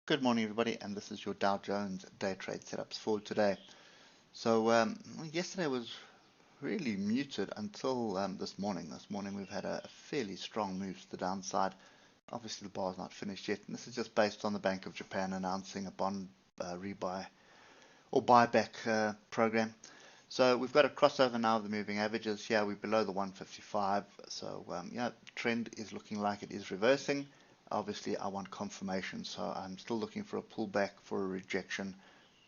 Good morning, everybody, and this is your Dow Jones day trade setups for today. So yesterday was really muted until this morning. This morning we've had a fairly strong move to the downside. Obviously the bar is not finished yet, and this is just based on the Bank of Japan announcing a bond rebuy or buyback program. So we've got a crossover now of the moving averages here. We're below the 155, so trend is looking like it is reversing. Obviously I want confirmation, so I'm still looking for a pullback, for a rejection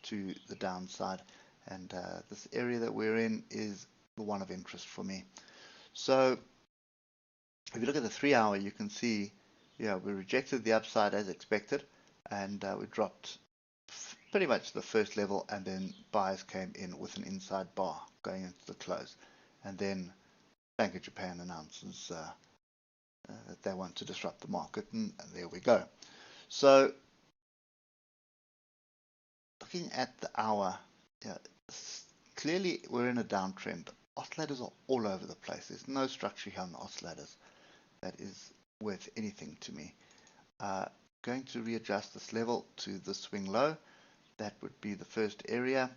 to the downside, and this area that we're in is the one of interest for me. So if you look at the 3-hour, you can see we rejected the upside as expected, and we dropped pretty much the first level, and then buyers came in with an inside bar going into the close, and then Bank of Japan announces that they want to disrupt the market, and there we go. So looking at the hour, clearly we're in a downtrend. Oscillators are all over the place. There's no structure here on the oscillators that is worth anything to me. Going to readjust this level to the swing low. That would be the first area.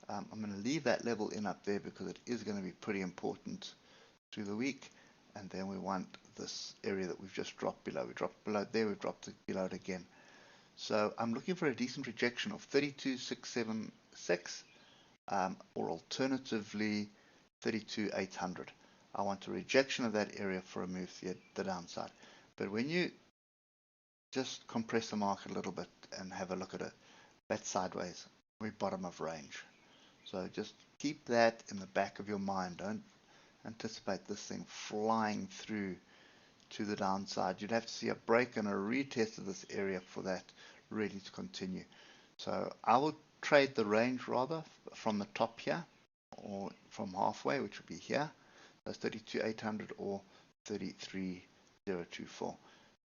I'm going to leave that level in up there because it is going to be pretty important through the week. And then we want this area that we've just dropped below. We dropped below there, we've dropped it below it again. So I'm looking for a decent rejection of 32,676 or alternatively 32,800. I want a rejection of that area for a move to the downside. But when you just compress the market a little bit and have a look at it, that's sideways. We're bottom of range. So just keep that in the back of your mind. Don't anticipate this thing flying through to the downside. You'd have to see a break and a retest of this area for that really to continue. So I will trade the range rather from the top here, or from halfway, which would be here. That's 32,800 or 33,024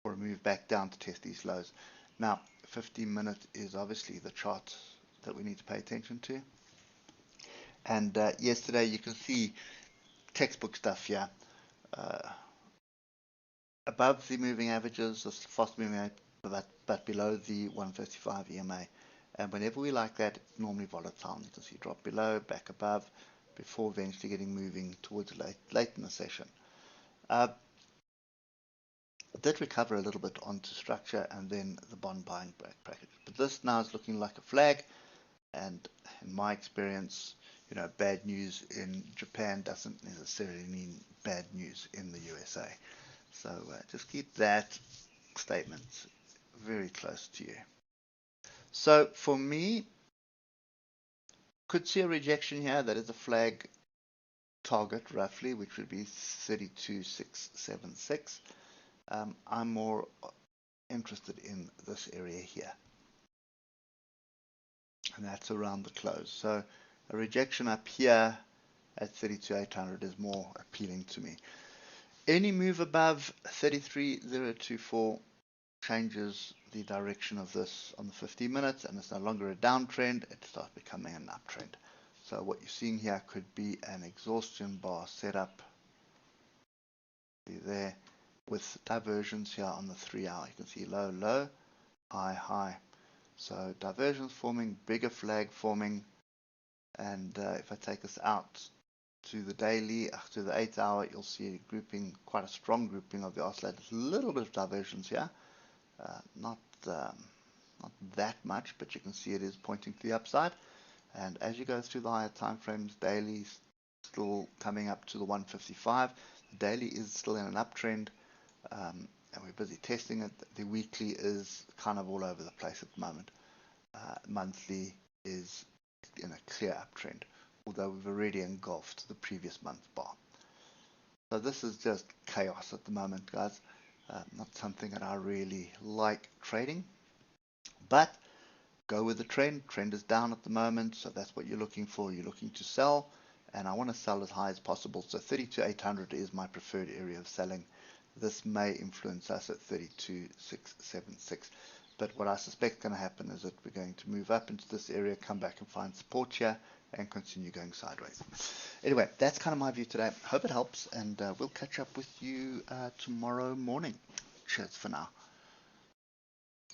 for a move back down to test these lows. Now 15-minute is obviously the chart that we need to pay attention to, and yesterday you can see textbook stuff here. Above the moving averages, the fast moving average, but below the 155 EMA. And whenever we like that, it's normally volatile. You can see drop below, back above, before eventually getting moving towards late in the session. Did recover a little bit onto structure and then the bond buying package. But this now is looking like a flag, and in my experience, bad news in Japan doesn't necessarily mean bad news in the USA. So just keep that statement very close to you. So for me, could see a rejection here. That is a flag target roughly, which would be 32,676. I'm more interested in this area here, and that's around the close. So a rejection up here at 32,800 is more appealing to me. Any move above 33,024 changes the direction of this on the 15 minutes, and it's no longer a downtrend, it starts becoming an uptrend. So what you're seeing here could be an exhaustion bar setup there with diversions here on the 3-hour. You can see low, low, high, high. So diversions forming, bigger flag forming, and if I take this out to the daily, to the 8-hour, you'll see a grouping, quite a strong grouping of the oscillators. A little bit of diversions here, not that much, but you can see it is pointing to the upside. And as you go through the higher time frames, daily still coming up to the 155. The daily is still in an uptrend, and we're busy testing it. The weekly is kind of all over the place at the moment. Monthly is in a clear uptrend, although we've already engulfed the previous month's bar. So this is just chaos at the moment, guys. Not something that I really like trading, but go with the trend. Trend is down at the moment, so that's what you're looking for. You're looking to sell, and I want to sell as high as possible. So 32,800 is my preferred area of selling. This may influence us at 32,676. But what I suspect is going to happen is that we're going to move up into this area, come back and find support here, and continue going sideways. Anyway, that's kind of my view today. Hope it helps, and we'll catch up with you tomorrow morning. Cheers for now.